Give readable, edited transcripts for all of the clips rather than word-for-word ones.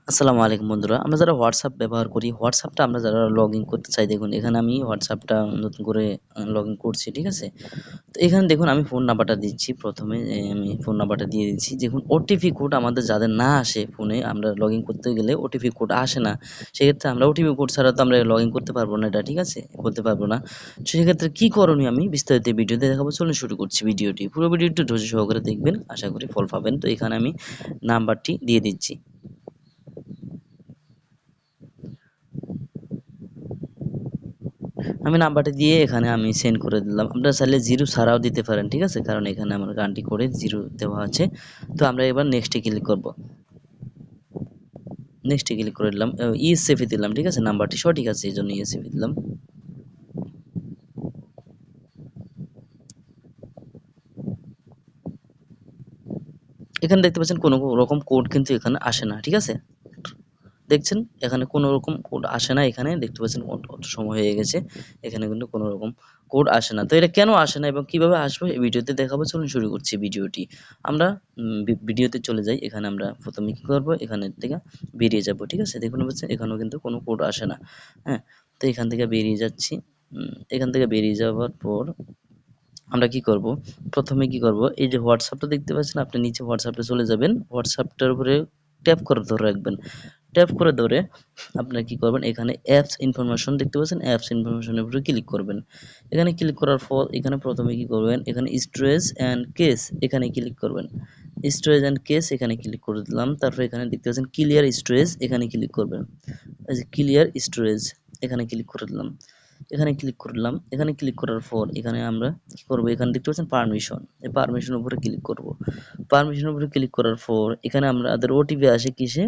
আসসালামু আলাইকুম বন্ধুরা, আমরা যারা হোয়াটসঅ্যাপ ব্যবহার করি, হোয়াটসঅ্যাপটা আমরা যারা লগ ইন করতে চাই, দেখুন এখানে আমি হোয়াটসঅ্যাপটা নতুন করে লগ ইন করছি, ঠিক আছে। তো এখানে দেখুন আমি ফোন নাম্বারটা দিচ্ছি, প্রথমে আমি ফোন নাম্বারটা দিয়ে দিচ্ছি। দেখুন ওটিপি কোড আমাদের যাদের না আসে, ফোনে আমরা লগ ইন করতে গেলে ওটিপি কোড আসে না, সেক্ষেত্রে আমরা ওটিপি কোড ছাড়া তো আমরা লগ ইন করতে পারবো না, এটা ঠিক আছে, করতে পারবো না। সেক্ষেত্রে কী করণীয় আমি বিস্তারিত ভিডিওতে দেখাবো, চলুন শুরু করছি ভিডিওটি। পুরো ভিডিওটি ধৈর্য সহকারে দেখবেন, আশা করি ফল পাবেন। তো এখানে আমি নাম্বারটি দিয়ে দিচ্ছি। আমি নাম্বারটা দিয়ে এখানে আমি সেন্ড করে দিলাম। আপনারা চাইলে 0 ছাড়াও দিতে পারেন, ঠিক আছে? কারণ এখানে আমার গানটি করে 0 দেওয়া আছে। তো আমরা এবার নেক্সটে ক্লিক করব। নেক্সটে ক্লিক করে দিলাম। ইএসএফ দিলাম, ঠিক আছে? নাম্বারটি সঠিক আছে এজন্য ইএসএফ দিলাম। এখানে দেখতে পাচ্ছেন কোনো রকম কোড কিন্তু এখানে আসে না, ঠিক আছে? দেখছেন এখানে কোনো রকম কোড আসে না, এখানে দেখতে পাচ্ছেন অত সময় হয়ে গেছে, এখানে কিন্তু কোনো রকম কোড আসে না। তো এটা কেন আসে না এবং কিভাবে আসবে এই ভিডিওতে দেখাবো, চলুন শুরু করছি ভিডিওটি। আমরা ভিডিওতে চলে যাই। এখানে আমরা প্রথমে কি করব, এখানে থেকে বেরিয়ে যাব, ঠিক আছে। দেখুন পাচ্ছেন এখানেও কিন্তু কোনো কোড আসে না। হ্যাঁ, তো এখান থেকে বেরিয়ে যাচ্ছি। এখান থেকে বেরিয়ে যাওয়ার পর আমরা কি করব, প্রথমে কি করব, এই যে হোয়াটসঅ্যাপটা দেখতে পাচ্ছেন, আপনি নিচে হোয়াটসঅ্যাপে চলে যাবেন, হোয়াটসঅ্যাপটার উপরে ট্যাপ করে ধরে রাখবেন। ট্যাপ করে ধরে আপনারা কি করবেন, এখানে অ্যাপস ইনফরমেশন দেখতে পাচ্ছেন, অ্যাপস ইনফরমেশনের উপরে ক্লিক করবেন। এখানে ক্লিক করার পর এখানে প্রথমে কি করবেন, এখানে স্টোরেজ অ্যান্ড কেস এখানে ক্লিক করবেন। স্টোরেজ অ্যান্ড কেস এখানে ক্লিক করে দিলাম। তারপর এখানে দেখতে পাচ্ছেন ক্লিয়ার স্টোরেজ এখানে ক্লিক করবেন। এই যে ক্লিয়ার স্টোরেজ এখানে ক্লিক করে দিলাম। এখানে ক্লিক করলাম। এখানে ক্লিক করার পর এখানে আমরা কি করব, এখানে দেখতে পাচ্ছেন পারমিশন, এই পারমিশনের উপরে ক্লিক করব। পারমিশনের উপরে ক্লিক করার পর এখানে আমাদের ওটিপি আসে কিসে,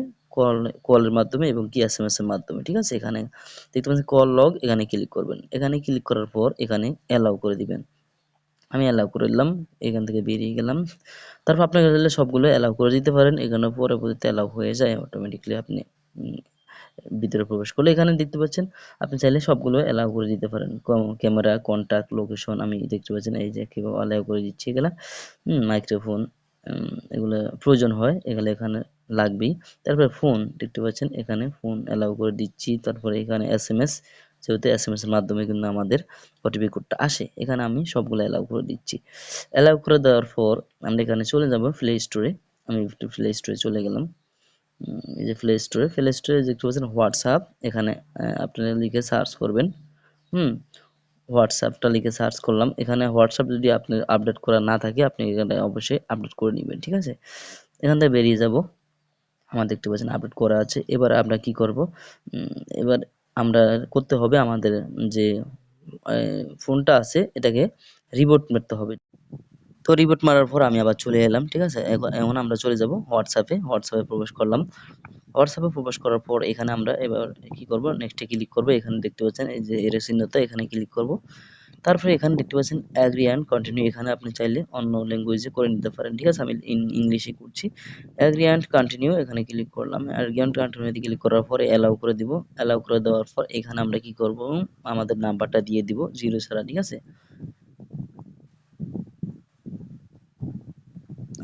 কলের মাধ্যমে এবং কি এসএমএস এর মাধ্যমে, ঠিক আছে। এখানে দেখতে পাচ্ছেন কল লগ, এখানে ক্লিক করবেন। এখানে ক্লিক করার পর এখানে অ্যালাউ করে দিবেন। আমি অ্যালাউ করে দিলাম, এখান থেকে বেরিয়ে গেলাম। তারপর আপনারা চাইলে সবগুলো অ্যালাউ করে দিতে পারেন, এখানে পরবর্তীতে অ্যালাউ হয়ে যায় অটোমেটিক্যালি। আপনি ভিতরে প্রবেশ করলে এখানে দেখতে পাচ্ছেন আপনি চাইলে সবগুলো অ্যালাউ করে দিতে পারেন। ক্যামেরা, কন্টাক্ট, লোকেশন আমি দেখতে পাচ্ছেন এই যে কিভাবে অ্যালাউ করে দিচ্ছি এগুলা। মাইক্রোফোন, এগুলো প্রয়োজন হয়, এগুলো এখানে লাগবেই। তারপরে ফোন দেখতে পাচ্ছেন, এখানে ফোন অ্যালাউ করে দিচ্ছি। তারপরে এখানে এসএমএস, যেহেতু এসএমএস এর মাধ্যমে কিন্তু আমাদের ওটিপি কোডটা আসে, এখানে আমি সবগুলো অ্যালাউ করে দিচ্ছি। অ্যালাউ করে দেওয়ার পর আমরা এখানে চলে যাব প্লে স্টোরে। আমি একটু প্লে স্টোরে চলে গেলাম। এই যে প্লে স্টোরে দেখতে পাচ্ছেন হোয়াটসঅ্যাপ, এখানে আপনারা লিখে সার্চ করবেন। হুম হোয়াটসঅ্যাপটা লিখে সার্চ করলাম। এখানে হোয়াটসঅ্যাপ যদি আপনার আপডেট করা না থাকে, আপনি এখানে অবশ্যই আপডেট করে নেবেন, ঠিক আছে। এখান থেকে বেরিয়ে যাব। আমার দেখতে পাচ্ছেন আপডেট করা আছে। এবার আমরা কি করব, এবার আমরা করতে হবে আমাদের যে ফোনটা আছে এটাকে রিবোট মারতে হবে। তো রিবোট মারার পর আমি আবার চলে এলাম, ঠিক আছে। এখন আমরা চলে যাব হোয়াটসঅ্যাপে প্রবেশ করলাম। হোয়াটসঅ্যাপে প্রবেশ করার পর এখানে আমরা এবার কি করব, নেক্সটে ক্লিক করব। এখানে দেখতে পাচ্ছেন এই যে এর চিহ্নটা, এখানে ক্লিক করব। তারপরে এখানে দেখতে পাচ্ছেন অ্যাগ্রি অ্যান্ড কন্টিনিউ, এখানে আপনি চাইলে অন্য ল্যাঙ্গুয়েজে করে নিতে পারেন, ঠিক আছে। আমি ইংলিশে করছি। অ্যাগ্রি অ্যান্ড কন্টিনিউ এখানে ক্লিক করলাম। অ্যাগ্রি অ্যান্ড কন্টিনিউতে ক্লিক করার পরে অ্যালাউ করে দিব। অ্যালাউ করে দেওয়ার পর এখানে আমরা কি করব, আমাদের নাম্বারটা দিয়ে দিব 0 ছাড়া, ঠিক আছে।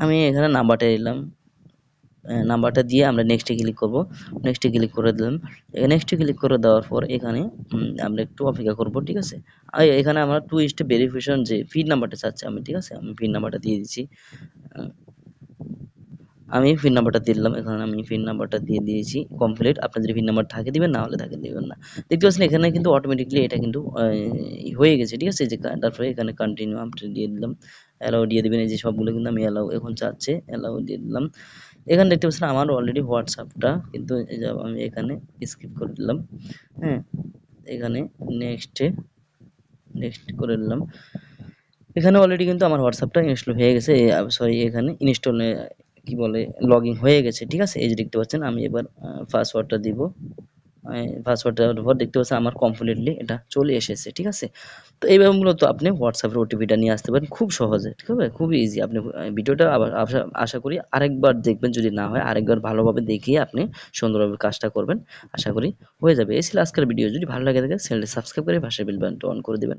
আমি এখানে নাম্বারটা দিলাম। নাম্বারটা দিয়ে আমরা নেক্সটে ক্লিক করব। নেক্সটে ক্লিক করে দিলাম। নেক্সটে ক্লিক করে দেওয়ার পর এখানে আমরা একটু অপেক্ষা করব, ঠিক আছে। এখানে আমরা 2 স্টেপ ভেরিফিকেশন যে পিন নাম্বারটা চাচ্ছি আমি, ঠিক আছে। আমি পিন নাম্বারটা দিয়ে দিচ্ছি। আ আমি পিন নাম্বারটা দিলাম। এখানে আমি পিন নাম্বারটা দিয়ে দিয়েছি। কমপ্লিট। আপনার যদি পিন নাম্বার থাকে দিবেন, না হলে থাকে দিবেন না। দেখতে পাচ্ছেন এখানে কিন্তু অটোমেটিক্যালি এটা কিন্তু হয়ে গেছে, ঠিক আছে। যে তারপরে এখানে কন্টিনিউ আপনি দিয়ে দিলাম। অ্যালাও দিয়ে দিবেন। এই যে সবগুলো কিন্তু আমি অ্যালাও এখন চাচ্ছে, অ্যালাও দিয়ে দিলাম। এখানে দেখতে পাচ্ছেন আমার অলরেডি হোয়াটসঅ্যাপটা কিন্তু এই যে আমি এখানে স্কিপ করে দিলাম। হ্যাঁ, এখানে নেক্সটে নেক্সট করে দিলাম। এখানে অলরেডি কিন্তু আমার হোয়াটসঅ্যাপটা ইনস্টল হয়ে গেছে, সরি এখানে ইনস্টল কি বলে লগইন হয়ে গেছে, ঠিক আছে। এই যে দেখতে পাচ্ছেন আমি এবার পাসওয়ার্ডটা দিব। পাসওয়ার্ডটা দেওয়ার পর দেখতে পাচ্ছেন আমার কমপ্লিটলি এটা চলে এসেছে, ঠিক আছে। তো এইভাবে মূলত আপনি হোয়াটসঅ্যাপের ওটিপিটা নিয়ে আসতে পারেন খুব সহজে, ঠিক আছে, খুবই ইজি। আপনি ভিডিওটা আবার আশা করি আরেকবার দেখবেন, যদি না হয় আরেকবার ভালোভাবে দেখিয়ে আপনি সুন্দরভাবে কাজটা করবেন, আশা করি হয়ে যাবে। এই ছিল আজকের ভিডিও। যদি ভালো লাগে থাকে চ্যানেলটি সাবস্ক্রাইব করে পাশে বেল বাটনটা অন করে দিবেন।